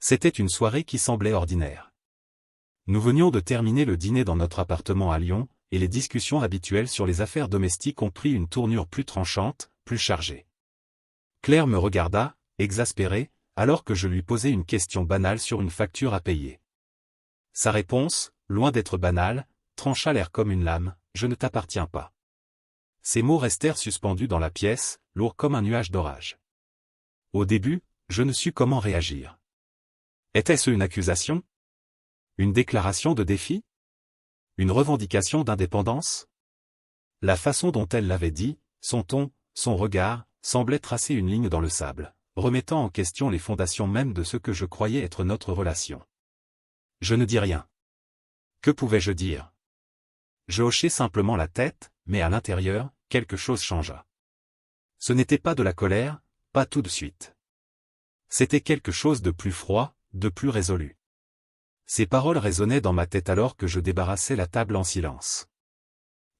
C'était une soirée qui semblait ordinaire. Nous venions de terminer le dîner dans notre appartement à Lyon, et les discussions habituelles sur les affaires domestiques ont pris une tournure plus tranchante, plus chargée. Claire me regarda, exaspérée, alors que je lui posais une question banale sur une facture à payer. Sa réponse, loin d'être banale, trancha l'air comme une lame, « Je ne t'appartiens pas ». Ces mots restèrent suspendus dans la pièce, lourds comme un nuage d'orage. Au début, je ne sus comment réagir. Était-ce une accusation? Une déclaration de défi? Une revendication d'indépendance? La façon dont elle l'avait dit, son ton, son regard, semblait tracer une ligne dans le sable, remettant en question les fondations mêmes de ce que je croyais être notre relation. Je ne dis rien. Que pouvais-je dire? Je hochai simplement la tête, mais à l'intérieur, quelque chose changea. Ce n'était pas de la colère, pas tout de suite. C'était quelque chose de plus froid, de plus résolu. Ces paroles résonnaient dans ma tête alors que je débarrassais la table en silence.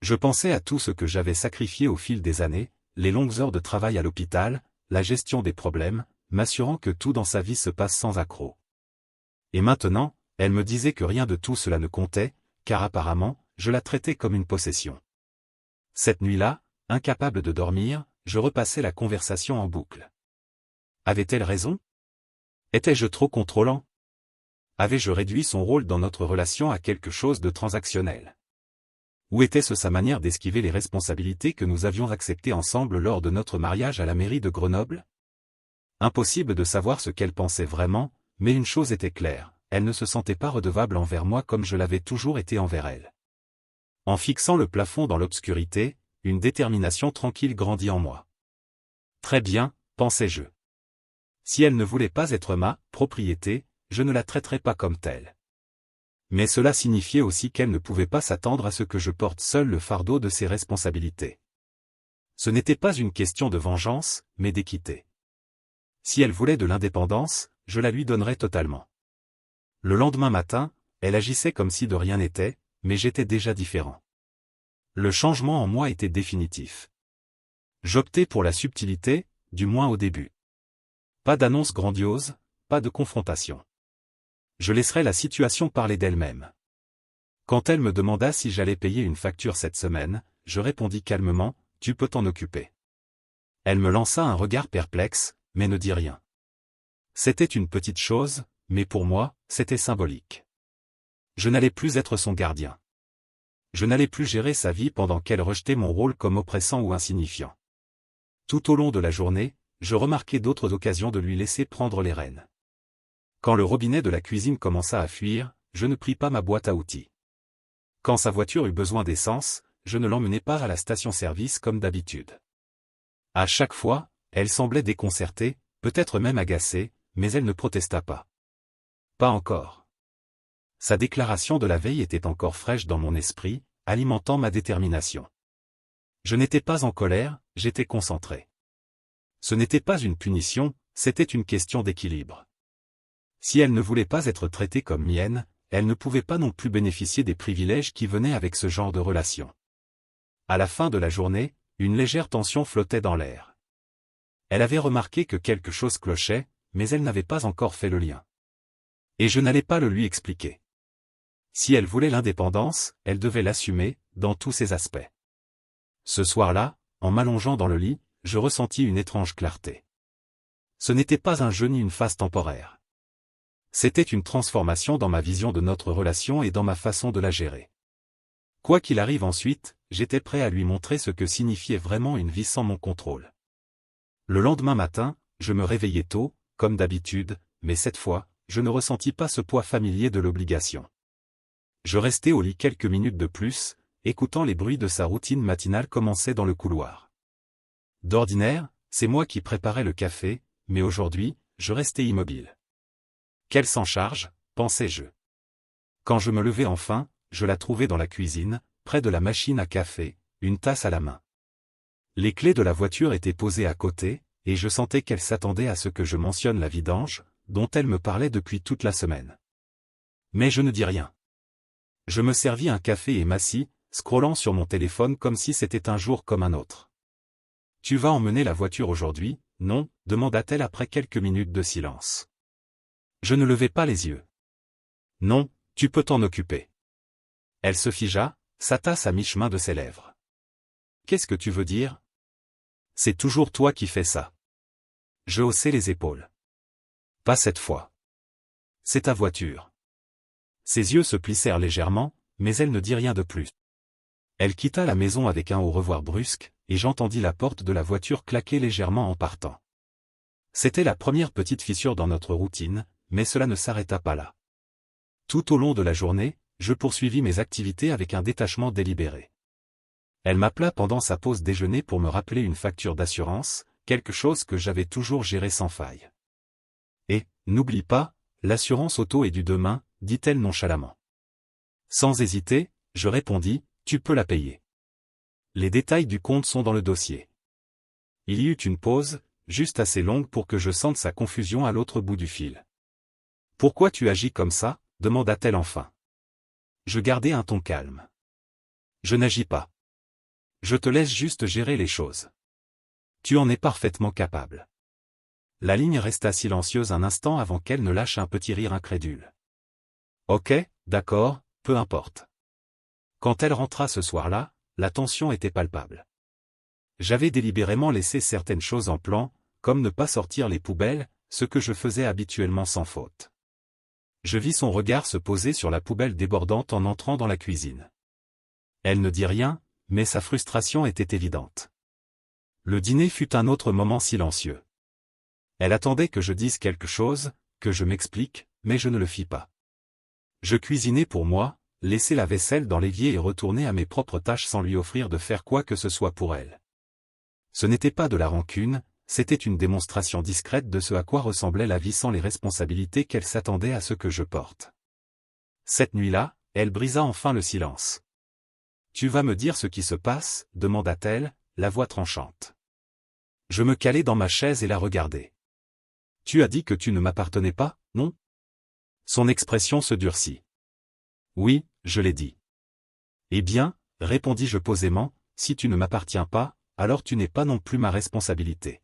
Je pensais à tout ce que j'avais sacrifié au fil des années, les longues heures de travail à l'hôpital, la gestion des problèmes, m'assurant que tout dans sa vie se passe sans accroc. Et maintenant, elle me disait que rien de tout cela ne comptait, car apparemment, je la traitais comme une possession. Cette nuit-là, incapable de dormir, je repassais la conversation en boucle. Avait-elle raison? Étais-je trop contrôlant? Avais-je réduit son rôle dans notre relation à quelque chose de transactionnel? Ou était-ce sa manière d'esquiver les responsabilités que nous avions acceptées ensemble lors de notre mariage à la mairie de Grenoble? Impossible de savoir ce qu'elle pensait vraiment, mais une chose était claire, elle ne se sentait pas redevable envers moi comme je l'avais toujours été envers elle. En fixant le plafond dans l'obscurité, une détermination tranquille grandit en moi. Très bien, pensais-je. Si elle ne voulait pas être ma propriété, je ne la traiterais pas comme telle. Mais cela signifiait aussi qu'elle ne pouvait pas s'attendre à ce que je porte seul le fardeau de ses responsabilités. Ce n'était pas une question de vengeance, mais d'équité. Si elle voulait de l'indépendance, je la lui donnerais totalement. Le lendemain matin, elle agissait comme si de rien n'était, mais j'étais déjà différent. Le changement en moi était définitif. J'optais pour la subtilité, du moins au début. Pas d'annonce grandiose, pas de confrontation. Je laisserai la situation parler d'elle-même. Quand elle me demanda si j'allais payer une facture cette semaine, je répondis calmement, « Tu peux t'en occuper ». Elle me lança un regard perplexe, mais ne dit rien. C'était une petite chose, mais pour moi, c'était symbolique. Je n'allais plus être son gardien. Je n'allais plus gérer sa vie pendant qu'elle rejetait mon rôle comme oppressant ou insignifiant. Tout au long de la journée, je remarquai d'autres occasions de lui laisser prendre les rênes. Quand le robinet de la cuisine commença à fuir, je ne pris pas ma boîte à outils. Quand sa voiture eut besoin d'essence, je ne l'emmenai pas à la station-service comme d'habitude. À chaque fois, elle semblait déconcertée, peut-être même agacée, mais elle ne protesta pas. Pas encore. Sa déclaration de la veille était encore fraîche dans mon esprit, alimentant ma détermination. Je n'étais pas en colère, j'étais concentré. Ce n'était pas une punition, c'était une question d'équilibre. Si elle ne voulait pas être traitée comme mienne, elle ne pouvait pas non plus bénéficier des privilèges qui venaient avec ce genre de relation. À la fin de la journée, une légère tension flottait dans l'air. Elle avait remarqué que quelque chose clochait, mais elle n'avait pas encore fait le lien. Et je n'allais pas le lui expliquer. Si elle voulait l'indépendance, elle devait l'assumer, dans tous ses aspects. Ce soir-là, en m'allongeant dans le lit, je ressentis une étrange clarté. Ce n'était pas un jeu ni une phase temporaire. C'était une transformation dans ma vision de notre relation et dans ma façon de la gérer. Quoi qu'il arrive ensuite, j'étais prêt à lui montrer ce que signifiait vraiment une vie sans mon contrôle. Le lendemain matin, je me réveillai tôt, comme d'habitude, mais cette fois, je ne ressentis pas ce poids familier de l'obligation. Je restai au lit quelques minutes de plus, écoutant les bruits de sa routine matinale commencer dans le couloir. D'ordinaire, c'est moi qui préparais le café, mais aujourd'hui, je restais immobile. Qu'elle s'en charge, pensais-je. Quand je me levai enfin, je la trouvai dans la cuisine, près de la machine à café, une tasse à la main. Les clés de la voiture étaient posées à côté, et je sentais qu'elle s'attendait à ce que je mentionne la vidange, dont elle me parlait depuis toute la semaine. Mais je ne dis rien. Je me servis un café et m'assis, scrollant sur mon téléphone comme si c'était un jour comme un autre. « Tu vas emmener la voiture aujourd'hui, non ?» demanda-t-elle après quelques minutes de silence. Je ne levai pas les yeux. Non, tu peux t'en occuper. Elle se figea, sa tasse à mi-chemin de ses lèvres. Qu'est-ce que tu veux dire? C'est toujours toi qui fais ça. Je haussai les épaules. Pas cette fois. C'est ta voiture. Ses yeux se plissèrent légèrement, mais elle ne dit rien de plus. Elle quitta la maison avec un au revoir brusque, et j'entendis la porte de la voiture claquer légèrement en partant. C'était la première petite fissure dans notre routine, mais cela ne s'arrêta pas là. Tout au long de la journée, je poursuivis mes activités avec un détachement délibéré. Elle m'appela pendant sa pause déjeuner pour me rappeler une facture d'assurance, quelque chose que j'avais toujours géré sans faille. Et, n'oublie pas, l'assurance auto est du demain, dit-elle nonchalamment. Sans hésiter, je répondis, tu peux la payer. Les détails du compte sont dans le dossier. Il y eut une pause, juste assez longue pour que je sente sa confusion à l'autre bout du fil. Pourquoi tu agis comme ça? Demanda-t-elle enfin. Je gardai un ton calme. Je n'agis pas. Je te laisse juste gérer les choses. Tu en es parfaitement capable. La ligne resta silencieuse un instant avant qu'elle ne lâche un petit rire incrédule. Ok, d'accord, peu importe. Quand elle rentra ce soir-là, la tension était palpable. J'avais délibérément laissé certaines choses en plan, comme ne pas sortir les poubelles, ce que je faisais habituellement sans faute. Je vis son regard se poser sur la poubelle débordante en entrant dans la cuisine. Elle ne dit rien, mais sa frustration était évidente. Le dîner fut un autre moment silencieux. Elle attendait que je dise quelque chose, que je m'explique, mais je ne le fis pas. Je cuisinais pour moi, laissai la vaisselle dans l'évier et retournai à mes propres tâches sans lui offrir de faire quoi que ce soit pour elle. Ce n'était pas de la rancune, c'était une démonstration discrète de ce à quoi ressemblait la vie sans les responsabilités qu'elle s'attendait à ce que je porte. Cette nuit-là, elle brisa enfin le silence. « Tu vas me dire ce qui se passe ?» demanda-t-elle, la voix tranchante. Je me calai dans ma chaise et la regardai. « Tu as dit que tu ne m'appartenais pas, non ?» Son expression se durcit. « Oui, je l'ai dit. »« Eh bien, répondis-je posément, si tu ne m'appartiens pas, alors tu n'es pas non plus ma responsabilité. »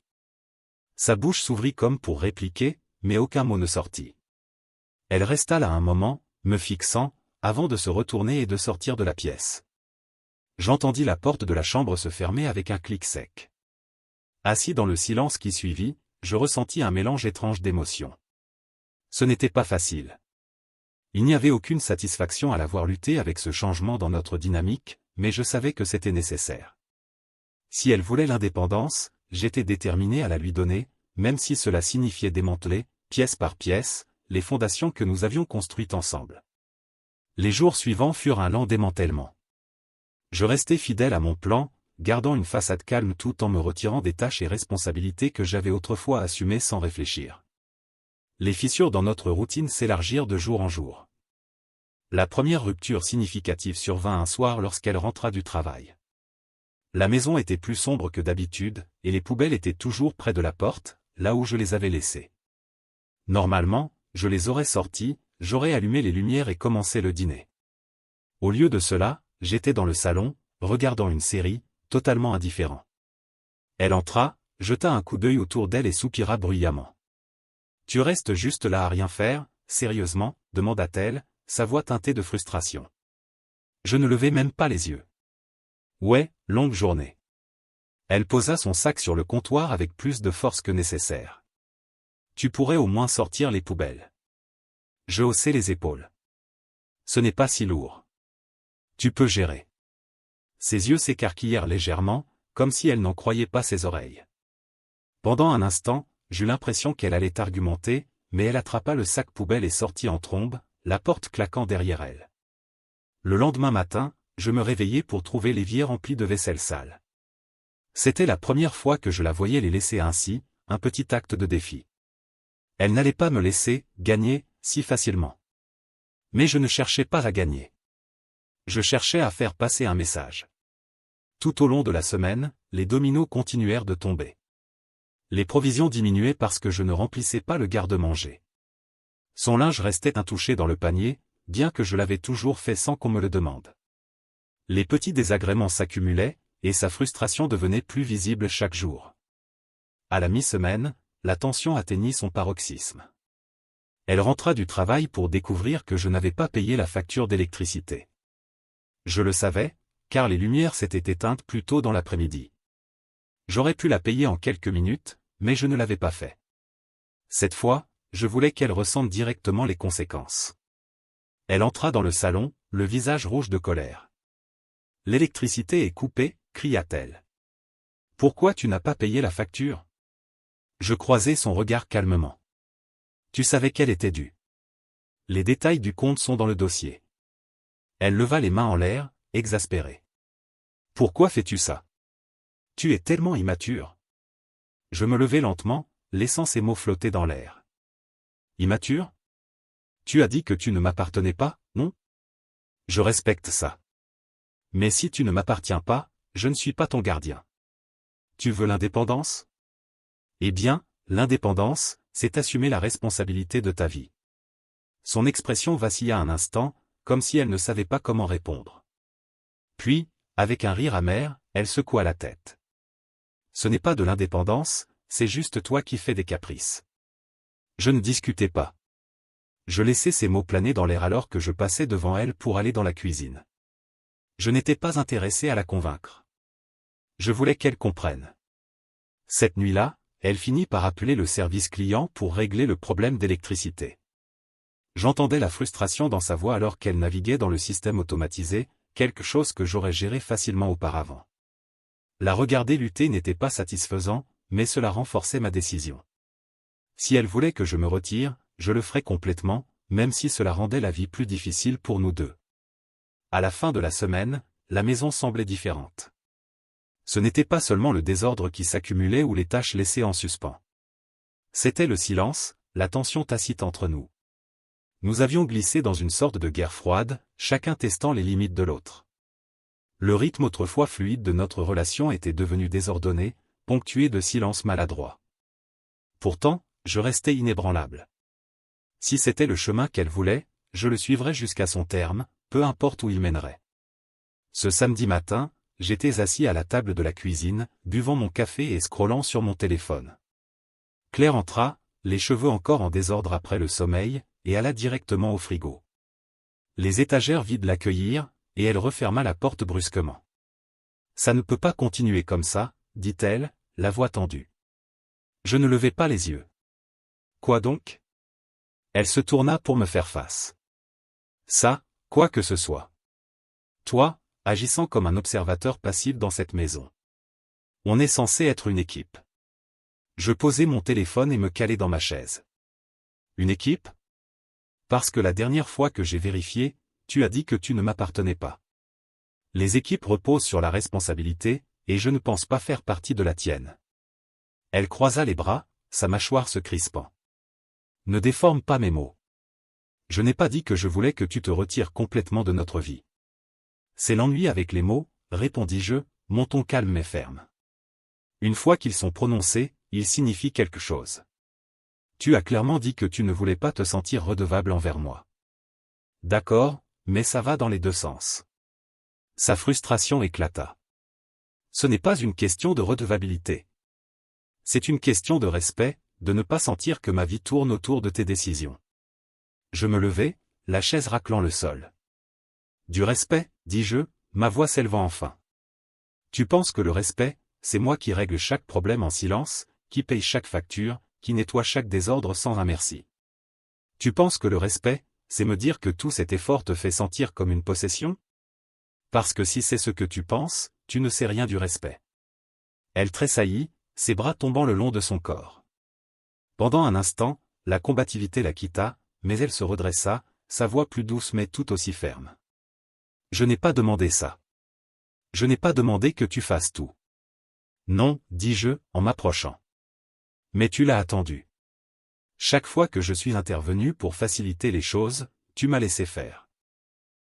Sa bouche s'ouvrit comme pour répliquer, mais aucun mot ne sortit. Elle resta là un moment, me fixant, avant de se retourner et de sortir de la pièce. J'entendis la porte de la chambre se fermer avec un clic sec. Assis dans le silence qui suivit, je ressentis un mélange étrange d'émotions. Ce n'était pas facile. Il n'y avait aucune satisfaction à l'avoir lutté avec ce changement dans notre dynamique, mais je savais que c'était nécessaire. Si elle voulait l'indépendance, j'étais déterminé à la lui donner, même si cela signifiait démanteler, pièce par pièce, les fondations que nous avions construites ensemble. Les jours suivants furent un lent démantèlement. Je restai fidèle à mon plan, gardant une façade calme tout en me retirant des tâches et responsabilités que j'avais autrefois assumées sans réfléchir. Les fissures dans notre routine s'élargirent de jour en jour. La première rupture significative survint un soir lorsqu'elle rentra du travail. La maison était plus sombre que d'habitude, et les poubelles étaient toujours près de la porte, là où je les avais laissées. Normalement, je les aurais sorties, j'aurais allumé les lumières et commencé le dîner. Au lieu de cela, j'étais dans le salon, regardant une série, totalement indifférent. Elle entra, jeta un coup d'œil autour d'elle et soupira bruyamment. « Tu restes juste là à rien faire, sérieusement ?» demanda-t-elle, sa voix teintée de frustration. Je ne levai même pas les yeux. Ouais, longue journée. Elle posa son sac sur le comptoir avec plus de force que nécessaire. Tu pourrais au moins sortir les poubelles. Je haussai les épaules. Ce n'est pas si lourd. Tu peux gérer. Ses yeux s'écarquillèrent légèrement, comme si elle n'en croyait pas ses oreilles. Pendant un instant, j'eus l'impression qu'elle allait argumenter, mais elle attrapa le sac poubelle et sortit en trombe, la porte claquant derrière elle. Le lendemain matin, je me réveillai pour trouver l'évier rempli de vaisselle sale. C'était la première fois que je la voyais les laisser ainsi, un petit acte de défi. Elle n'allait pas me laisser gagner si facilement. Mais je ne cherchais pas à gagner. Je cherchais à faire passer un message. Tout au long de la semaine, les dominos continuèrent de tomber. Les provisions diminuaient parce que je ne remplissais pas le garde-manger. Son linge restait intouché dans le panier, bien que je l'avais toujours fait sans qu'on me le demande. Les petits désagréments s'accumulaient, et sa frustration devenait plus visible chaque jour. À la mi-semaine, la tension atteignit son paroxysme. Elle rentra du travail pour découvrir que je n'avais pas payé la facture d'électricité. Je le savais, car les lumières s'étaient éteintes plus tôt dans l'après-midi. J'aurais pu la payer en quelques minutes, mais je ne l'avais pas fait. Cette fois, je voulais qu'elle ressente directement les conséquences. Elle entra dans le salon, le visage rouge de colère. « L'électricité est coupée » cria-t-elle. « Pourquoi tu n'as pas payé la facture ?» Je croisai son regard calmement. Tu savais qu'elle était due. Les détails du compte sont dans le dossier. Elle leva les mains en l'air, exaspérée. Pourquoi fais-tu ça? Tu es tellement immature. Je me levai lentement, laissant ces mots flotter dans l'air. Immature? Tu as dit que tu ne m'appartenais pas, non? Je respecte ça. Mais si tu ne m'appartiens pas, je ne suis pas ton gardien. Tu veux l'indépendance? Eh bien, l'indépendance, c'est assumer la responsabilité de ta vie. Son expression vacilla un instant, comme si elle ne savait pas comment répondre. Puis, avec un rire amer, elle secoua la tête. Ce n'est pas de l'indépendance, c'est juste toi qui fais des caprices. Je ne discutais pas. Je laissais ces mots planer dans l'air alors que je passais devant elle pour aller dans la cuisine. Je n'étais pas intéressé à la convaincre. Je voulais qu'elle comprenne. Cette nuit-là, elle finit par appeler le service client pour régler le problème d'électricité. J'entendais la frustration dans sa voix alors qu'elle naviguait dans le système automatisé, quelque chose que j'aurais géré facilement auparavant. La regarder lutter n'était pas satisfaisant, mais cela renforçait ma décision. Si elle voulait que je me retire, je le ferais complètement, même si cela rendait la vie plus difficile pour nous deux. À la fin de la semaine, la maison semblait différente. Ce n'était pas seulement le désordre qui s'accumulait ou les tâches laissées en suspens. C'était le silence, la tension tacite entre nous. Nous avions glissé dans une sorte de guerre froide, chacun testant les limites de l'autre. Le rythme autrefois fluide de notre relation était devenu désordonné, ponctué de silences maladroits. Pourtant, je restais inébranlable. Si c'était le chemin qu'elle voulait, je le suivrais jusqu'à son terme, peu importe où il mènerait. Ce samedi matin, j'étais assis à la table de la cuisine, buvant mon café et scrollant sur mon téléphone. Claire entra, les cheveux encore en désordre après le sommeil, et alla directement au frigo. Les étagères vides l'accueillirent, et elle referma la porte brusquement. « Ça ne peut pas continuer comme ça, » dit-elle, la voix tendue. Je ne levai pas les yeux. « Quoi donc ?» Elle se tourna pour me faire face. « Ça, quoi que ce soit. Toi, agissant comme un observateur passif dans cette maison. On est censé être une équipe. » Je posai mon téléphone et me calai dans ma chaise. « Une équipe ? Parce que la dernière fois que j'ai vérifié, tu as dit que tu ne m'appartenais pas. Les équipes reposent sur la responsabilité, et je ne pense pas faire partie de la tienne. » Elle croisa les bras, sa mâchoire se crispant. « Ne déforme pas mes mots. Je n'ai pas dit que je voulais que tu te retires complètement de notre vie. C'est l'ennui avec les mots, répondis-je, mon ton calme mais ferme. Une fois qu'ils sont prononcés, ils signifient quelque chose. Tu as clairement dit que tu ne voulais pas te sentir redevable envers moi. D'accord, mais ça va dans les deux sens. » Sa frustration éclata. Ce n'est pas une question de redevabilité. C'est une question de respect, de ne pas sentir que ma vie tourne autour de tes décisions. Je me levai, la chaise raclant le sol. Du respect, dis-je, ma voix s'élevant enfin. Tu penses que le respect, c'est moi qui règle chaque problème en silence, qui paye chaque facture, qui nettoie chaque désordre sans un merci. Tu penses que le respect, c'est me dire que tout cet effort te fait sentir comme une possession? Parce que si c'est ce que tu penses, tu ne sais rien du respect. Elle tressaillit, ses bras tombant le long de son corps. Pendant un instant, la combativité la quitta, mais elle se redressa, sa voix plus douce mais tout aussi ferme. Je n'ai pas demandé ça. Je n'ai pas demandé que tu fasses tout. Non, dis-je, en m'approchant. Mais tu l'as attendu. Chaque fois que je suis intervenu pour faciliter les choses, tu m'as laissé faire.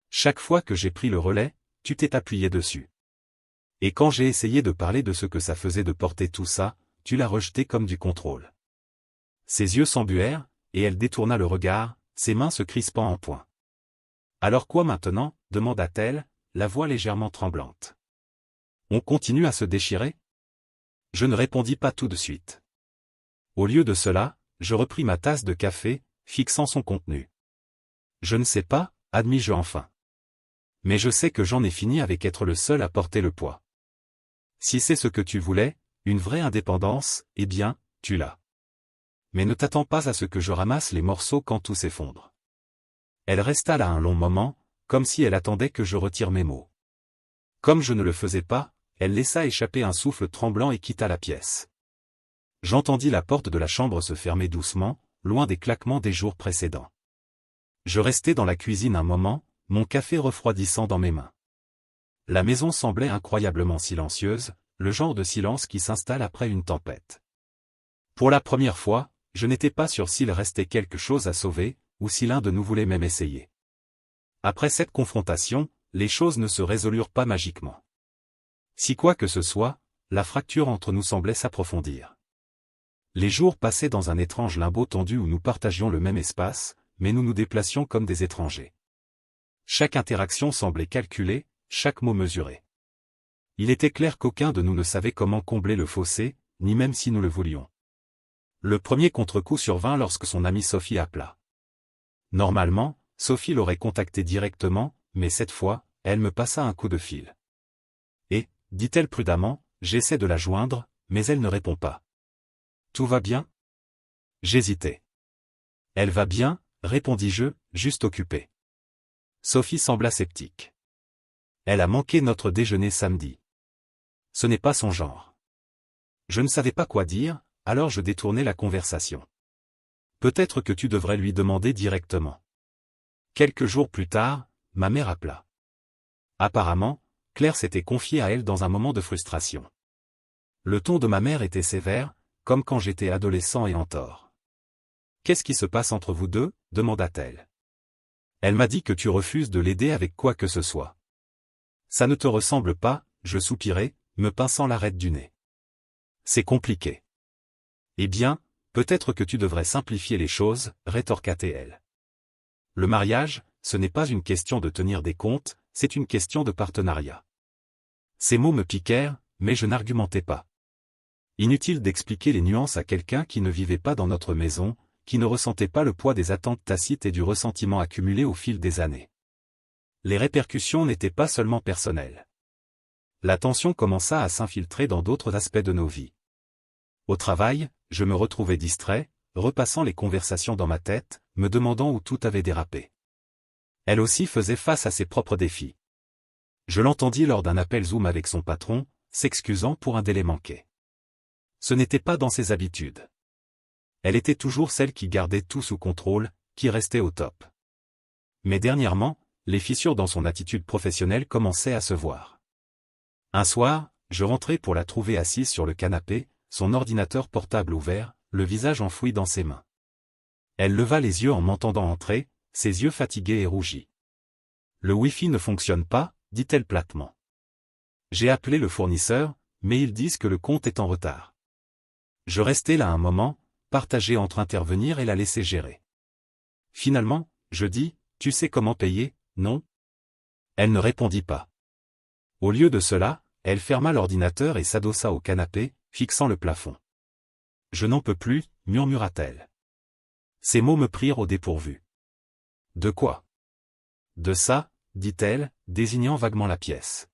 Chaque fois que j'ai pris le relais, tu t'es appuyé dessus. Et quand j'ai essayé de parler de ce que ça faisait de porter tout ça, tu l'as rejeté comme du contrôle. Ses yeux s'embuèrent, et elle détourna le regard, ses mains se crispant en poing. Alors quoi maintenant, demanda-t-elle, la voix légèrement tremblante. On continue à se déchirer? Je ne répondis pas tout de suite. Au lieu de cela, je repris ma tasse de café, fixant son contenu. Je ne sais pas, admis-je enfin. Mais je sais que j'en ai fini avec être le seul à porter le poids. Si c'est ce que tu voulais, une vraie indépendance, eh bien, tu l'as. Mais ne t'attends pas à ce que je ramasse les morceaux quand tout s'effondre. Elle resta là un long moment, comme si elle attendait que je retire mes mots. Comme je ne le faisais pas, elle laissa échapper un souffle tremblant et quitta la pièce. J'entendis la porte de la chambre se fermer doucement, loin des claquements des jours précédents. Je restai dans la cuisine un moment, mon café refroidissant dans mes mains. La maison semblait incroyablement silencieuse, le genre de silence qui s'installe après une tempête. Pour la première fois, je n'étais pas sûr s'il restait quelque chose à sauver, ou si l'un de nous voulait même essayer. Après cette confrontation, les choses ne se résolurent pas magiquement. Si quoi que ce soit, la fracture entre nous semblait s'approfondir. Les jours passaient dans un étrange limbo tendu où nous partagions le même espace, mais nous nous déplacions comme des étrangers. Chaque interaction semblait calculée, chaque mot mesuré. Il était clair qu'aucun de nous ne savait comment combler le fossé, ni même si nous le voulions. Le premier contre-coup survint lorsque son amie Sophie appela. Normalement, Sophie l'aurait contacté directement, mais cette fois, elle me passa un coup de fil. Et, dit-elle prudemment, j'essaie de la joindre, mais elle ne répond pas. Tout va bien? J'hésitais. Elle va bien, répondis-je, juste occupée. Sophie sembla sceptique. Elle a manqué notre déjeuner samedi. Ce n'est pas son genre. Je ne savais pas quoi dire, alors je détournai la conversation. Peut-être que tu devrais lui demander directement. Quelques jours plus tard, ma mère appela. Apparemment, Claire s'était confiée à elle dans un moment de frustration. Le ton de ma mère était sévère, comme quand j'étais adolescent et en tort. « Qu'est-ce qui se passe entre vous deux ?» demanda-t-elle. Elle m'a dit que tu refuses de l'aider avec quoi que ce soit. Ça ne te ressemble pas, je soupirai, me pinçant l'arête du nez. C'est compliqué. Eh bien, peut-être que tu devrais simplifier les choses, rétorqua-t-elle. Le mariage, ce n'est pas une question de tenir des comptes, c'est une question de partenariat. Ces mots me piquèrent, mais je n'argumentais pas. Inutile d'expliquer les nuances à quelqu'un qui ne vivait pas dans notre maison, qui ne ressentait pas le poids des attentes tacites et du ressentiment accumulé au fil des années. Les répercussions n'étaient pas seulement personnelles. La tension commença à s'infiltrer dans d'autres aspects de nos vies. Au travail, je me retrouvais distrait, repassant les conversations dans ma tête, me demandant où tout avait dérapé. Elle aussi faisait face à ses propres défis. Je l'entendis lors d'un appel Zoom avec son patron, s'excusant pour un délai manqué. Ce n'était pas dans ses habitudes. Elle était toujours celle qui gardait tout sous contrôle, qui restait au top. Mais dernièrement, les fissures dans son attitude professionnelle commençaient à se voir. Un soir, je rentrai pour la trouver assise sur le canapé, son ordinateur portable ouvert, le visage enfoui dans ses mains. Elle leva les yeux en m'entendant entrer, ses yeux fatigués et rougis. « Le Wi-Fi ne fonctionne pas », dit-elle platement. J'ai appelé le fournisseur, mais ils disent que le compte est en retard. Je restai là un moment, partagé entre intervenir et la laisser gérer. Finalement, je dis, tu sais comment payer, non? Elle ne répondit pas. Au lieu de cela, elle ferma l'ordinateur et s'adossa au canapé, fixant le plafond. Je n'en peux plus, murmura-t-elle. Ces mots me prirent au dépourvu. De quoi? De ça, dit-elle, désignant vaguement la pièce.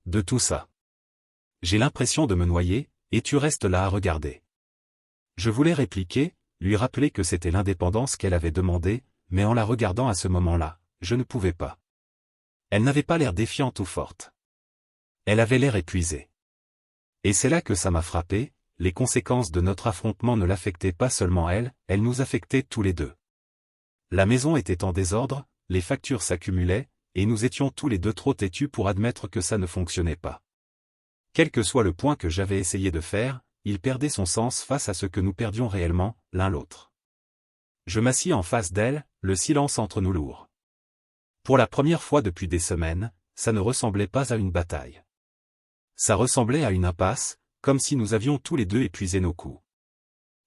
De tout ça. J'ai l'impression de me noyer, et tu restes là à regarder. Je voulais répliquer, lui rappeler que c'était l'indépendance qu'elle avait demandée, mais en la regardant à ce moment-là, je ne pouvais pas. Elle n'avait pas l'air défiante ou forte. Elle avait l'air épuisée. Et c'est là que ça m'a frappé, les conséquences de notre affrontement ne l'affectaient pas seulement elle, elles nous affectaient tous les deux. La maison était en désordre, les factures s'accumulaient, et nous étions tous les deux trop têtus pour admettre que ça ne fonctionnait pas. Quel que soit le point que j'avais essayé de faire, il perdait son sens face à ce que nous perdions réellement, l'un l'autre. Je m'assis en face d'elle, le silence entre nous lourd. Pour la première fois depuis des semaines, ça ne ressemblait pas à une bataille. Ça ressemblait à une impasse, comme si nous avions tous les deux épuisé nos coups.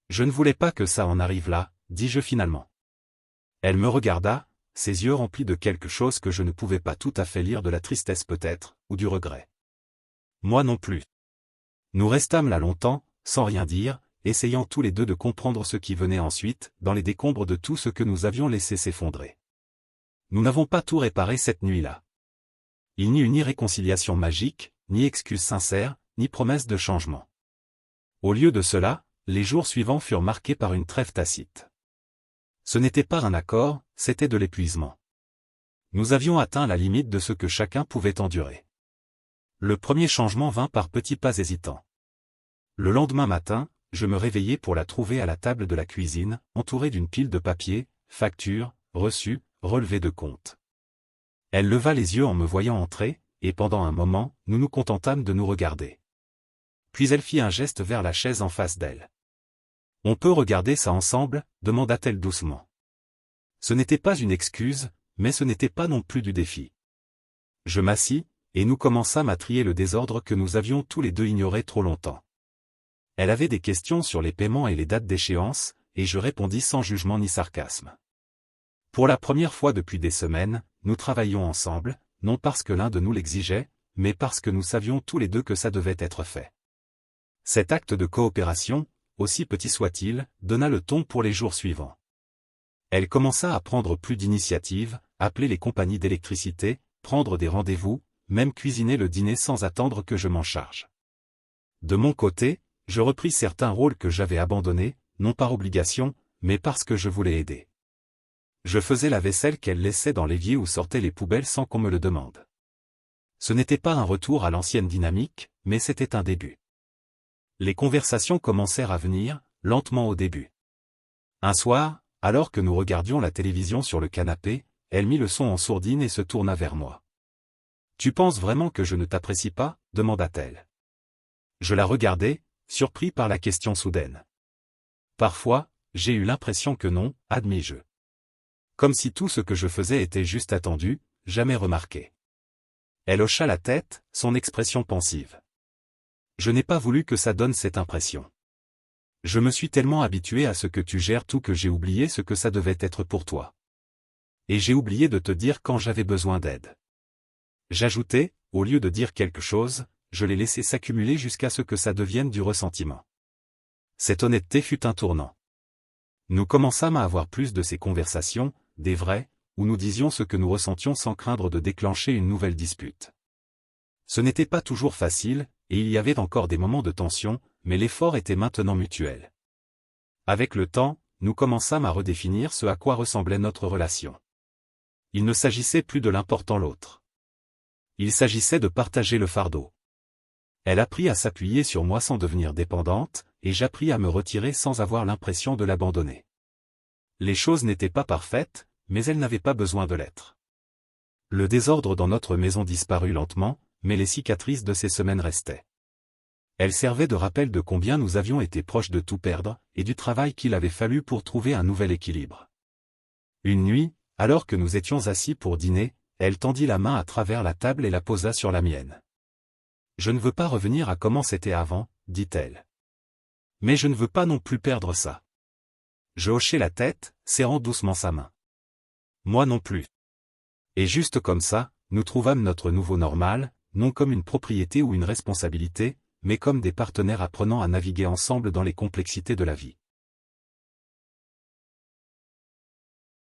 Je ne voulais pas que ça en arrive là, dis-je finalement. Elle me regarda, ses yeux remplis de quelque chose que je ne pouvais pas tout à fait lire, de la tristesse peut-être, ou du regret. Moi non plus. Nous restâmes là longtemps, sans rien dire, essayant tous les deux de comprendre ce qui venait ensuite, dans les décombres de tout ce que nous avions laissé s'effondrer. Nous n'avons pas tout réparé cette nuit-là. Il n'y eut ni réconciliation magique, ni excuse sincère, ni promesse de changement. Au lieu de cela, les jours suivants furent marqués par une trêve tacite. Ce n'était pas un accord, c'était de l'épuisement. Nous avions atteint la limite de ce que chacun pouvait endurer. Le premier changement vint par petits pas hésitants. Le lendemain matin, je me réveillai pour la trouver à la table de la cuisine, entourée d'une pile de papiers, factures, reçus, relevés de comptes. Elle leva les yeux en me voyant entrer, et pendant un moment, nous nous contentâmes de nous regarder. Puis elle fit un geste vers la chaise en face d'elle. « On peut regarder ça ensemble ?» demanda-t-elle doucement. Ce n'était pas une excuse, mais ce n'était pas non plus du défi. Je m'assis, et nous commençâmes à trier le désordre que nous avions tous les deux ignoré trop longtemps. Elle avait des questions sur les paiements et les dates d'échéance, et je répondis sans jugement ni sarcasme. Pour la première fois depuis des semaines, nous travaillions ensemble, non parce que l'un de nous l'exigeait, mais parce que nous savions tous les deux que ça devait être fait. Cet acte de coopération, aussi petit soit-il, donna le ton pour les jours suivants. Elle commença à prendre plus d'initiative, appeler les compagnies d'électricité, prendre des rendez-vous, même cuisiner le dîner sans attendre que je m'en charge. De mon côté, je repris certains rôles que j'avais abandonnés, non par obligation, mais parce que je voulais aider. Je faisais la vaisselle qu'elle laissait dans l'évier ou sortait les poubelles sans qu'on me le demande. Ce n'était pas un retour à l'ancienne dynamique, mais c'était un début. Les conversations commencèrent à venir, lentement au début. Un soir, alors que nous regardions la télévision sur le canapé, elle mit le son en sourdine et se tourna vers moi. « Tu penses vraiment que je ne t'apprécie pas ?» demanda-t-elle. Je la regardai, surpris par la question soudaine. « Parfois, j'ai eu l'impression que non, admis-je. Comme si tout ce que je faisais était juste attendu, jamais remarqué. » Elle hocha la tête, son expression pensive. « Je n'ai pas voulu que ça donne cette impression. Je me suis tellement habitué à ce que tu gères tout que j'ai oublié ce que ça devait être pour toi. Et j'ai oublié de te dire quand j'avais besoin d'aide. » J'ajoutai, au lieu de dire quelque chose, je l'ai laissé s'accumuler jusqu'à ce que ça devienne du ressentiment. Cette honnêteté fut un tournant. Nous commençâmes à avoir plus de ces conversations, des vraies, où nous disions ce que nous ressentions sans craindre de déclencher une nouvelle dispute. Ce n'était pas toujours facile, et il y avait encore des moments de tension, mais l'effort était maintenant mutuel. Avec le temps, nous commençâmes à redéfinir ce à quoi ressemblait notre relation. Il ne s'agissait plus de l'important l'autre. Il s'agissait de partager le fardeau. Elle apprit à s'appuyer sur moi sans devenir dépendante, et j'appris à me retirer sans avoir l'impression de l'abandonner. Les choses n'étaient pas parfaites, mais elles n'avaient pas besoin de l'être. Le désordre dans notre maison disparut lentement, mais les cicatrices de ces semaines restaient. Elles servaient de rappel de combien nous avions été proches de tout perdre, et du travail qu'il avait fallu pour trouver un nouvel équilibre. Une nuit, alors que nous étions assis pour dîner, elle tendit la main à travers la table et la posa sur la mienne. « Je ne veux pas revenir à comment c'était avant, » dit-elle. « Mais je ne veux pas non plus perdre ça. » Je hochai la tête, serrant doucement sa main. « Moi non plus. » Et juste comme ça, nous trouvâmes notre nouveau normal, non comme une propriété ou une responsabilité, mais comme des partenaires apprenant à naviguer ensemble dans les complexités de la vie.